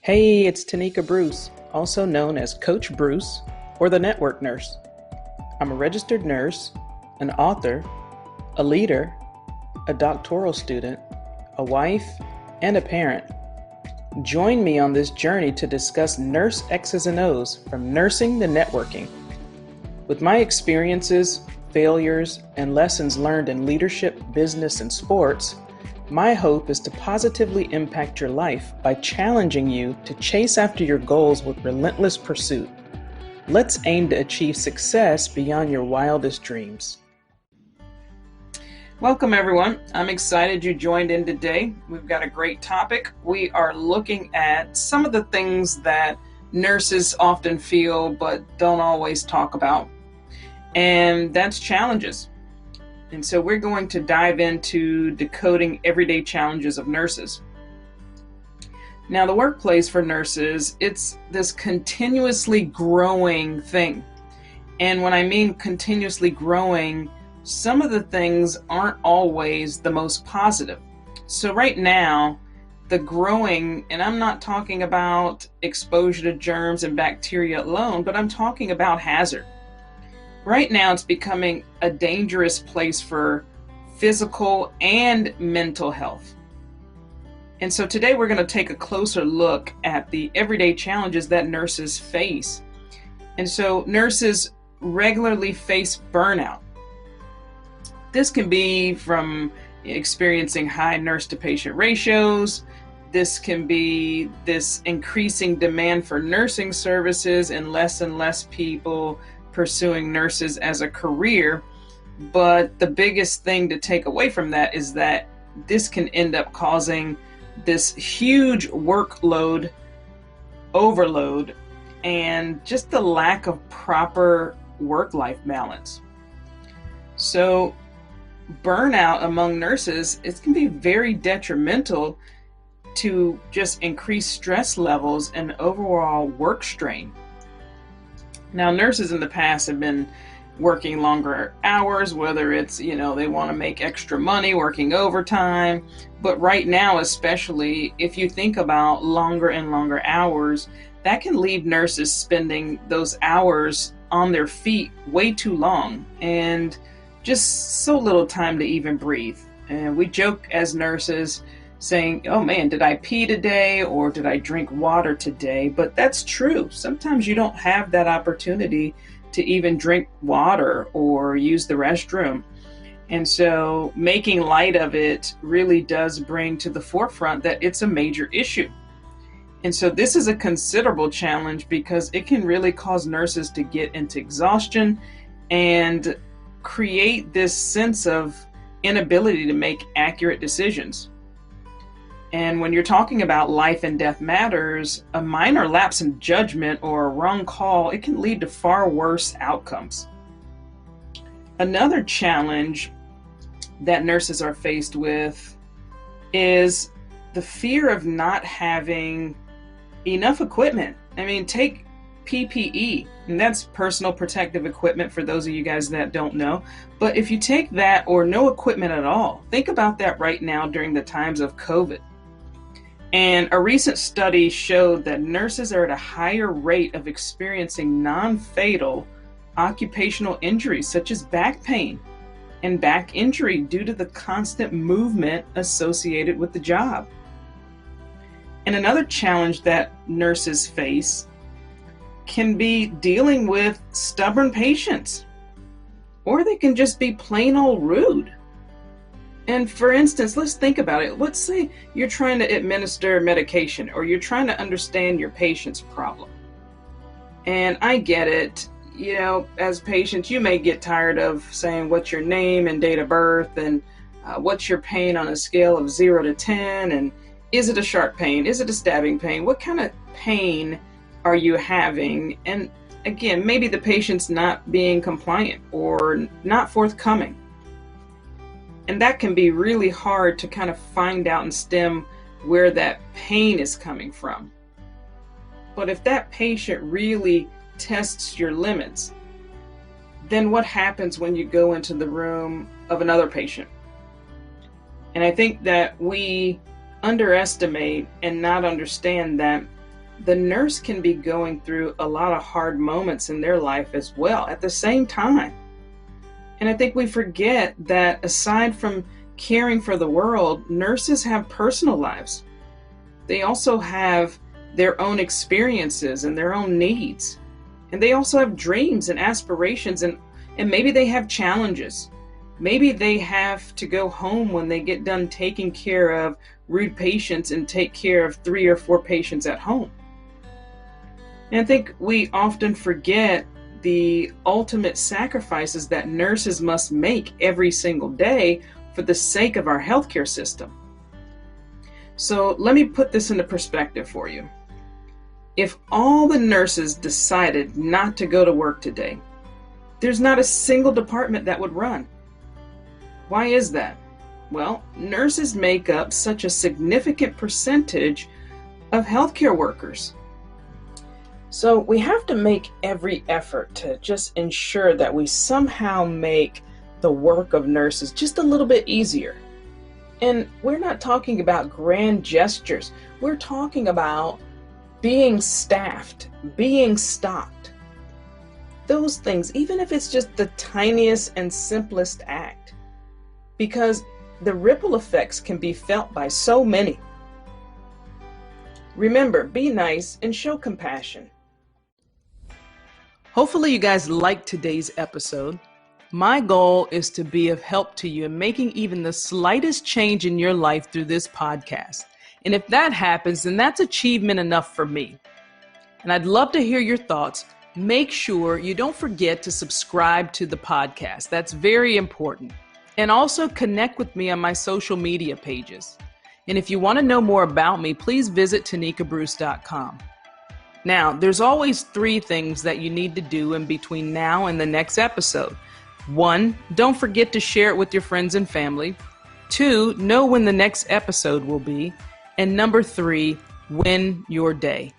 Hey, it's Tonika Bruce, also known as Coach Bruce or the Network Nurse. I'm a registered nurse, an author, a leader, a doctoral student, a wife, and a parent. Join me on this journey to discuss nurse X's and O's from nursing to networking. With my experiences, failures, and lessons learned in leadership, business, and sports, my hope is to positively impact your life by challenging you to chase after your goals with relentless pursuit. Let's aim to achieve success beyond your wildest dreams. Welcome, everyone. I'm excited you joined in today. We've got a great topic. We are looking at some of the things that nurses often feel but don't always talk about, and that's challenges. And so we're going to dive into decoding everyday challenges of nurses. Now, the workplace for nurses, it's this continuously growing thing. And when I mean continuously growing, some of the things aren't always the most positive. So right now, the growing, and I'm not talking about exposure to germs and bacteria alone, but I'm talking about hazard. Right now, it's becoming a dangerous place for physical and mental health. And so today we're going to take a closer look at the everyday challenges that nurses face. And so nurses regularly face burnout. This can be from experiencing high nurse to patient ratios. This can be this increasing demand for nursing services and less people pursuing nurses as a career. But the biggest thing to take away from that is that this can end up causing this huge workload overload and just the lack of proper work-life balance. So burnout among nurses, it can be very detrimental to just increase stress levels and overall work strain. Now, nurses in the past have been working longer hours, whether it's, they want to make extra money working overtime. But right now, especially if you think about longer and longer hours, that can leave nurses spending those hours on their feet way too long and just so little time to even breathe. And we joke as nurses saying, oh man, did I pee today or did I drink water today? But that's true. Sometimes you don't have that opportunity to even drink water or use the restroom. And so making light of it really does bring to the forefront that it's a major issue. And so this is a considerable challenge because it can really cause nurses to get into exhaustion and create this sense of inability to make accurate decisions. And when you're talking about life and death matters, a minor lapse in judgment or a wrong call, it can lead to far worse outcomes. Another challenge that nurses are faced with is the fear of not having enough equipment. I mean, take PPE, and that's personal protective equipment for those of you guys that don't know. But if you take that or no equipment at all, think about that right now during the times of COVID. And a recent study showed that nurses are at a higher rate of experiencing non-fatal occupational injuries such as back pain and back injury due to the constant movement associated with the job. And another challenge that nurses face can be dealing with stubborn patients, or they can just be plain old rude. And for instance, let's think about it. Let's say you're trying to administer medication or you're trying to understand your patient's problem. And I get it, as patients, you may get tired of saying what's your name and date of birth and what's your pain on a scale of 0 to 10, and is it a sharp pain? Is it a stabbing pain? What kind of pain are you having? And again, maybe the patient's not being compliant or not forthcoming. And that can be really hard to kind of find out and stem where that pain is coming from. But if that patient really tests your limits, then what happens when you go into the room of another patient? And I think that we underestimate and not understand that the nurse can be going through a lot of hard moments in their life as well at the same time. And I think we forget that aside from caring for the world, nurses have personal lives. They also have their own experiences and their own needs. And they also have dreams and aspirations, and maybe they have challenges. Maybe they have to go home when they get done taking care of rude patients and take care of 3 or 4 patients at home. And I think we often forget the ultimate sacrifices that nurses must make every single day for the sake of our healthcare system. So let me put this into perspective for you. If all the nurses decided not to go to work today, there's not a single department that would run. Why is that? Well, nurses make up such a significant percentage of healthcare workers. So we have to make every effort to just ensure that we somehow make the work of nurses just a little bit easier. And we're not talking about grand gestures. We're talking about being staffed, being stocked. Those things, even if it's just the tiniest and simplest act, because the ripple effects can be felt by so many. Remember, be nice and show compassion. Hopefully you guys liked today's episode. My goal is to be of help to you in making even the slightest change in your life through this podcast. And if that happens, then that's achievement enough for me. And I'd love to hear your thoughts. Make sure you don't forget to subscribe to the podcast. That's very important. And also connect with me on my social media pages. And if you want to know more about me, please visit tonikabruce.com. Now, there's always 3 things that you need to do in between now and the next episode. 1, don't forget to share it with your friends and family. 2, know when the next episode will be. And number 3, win your day.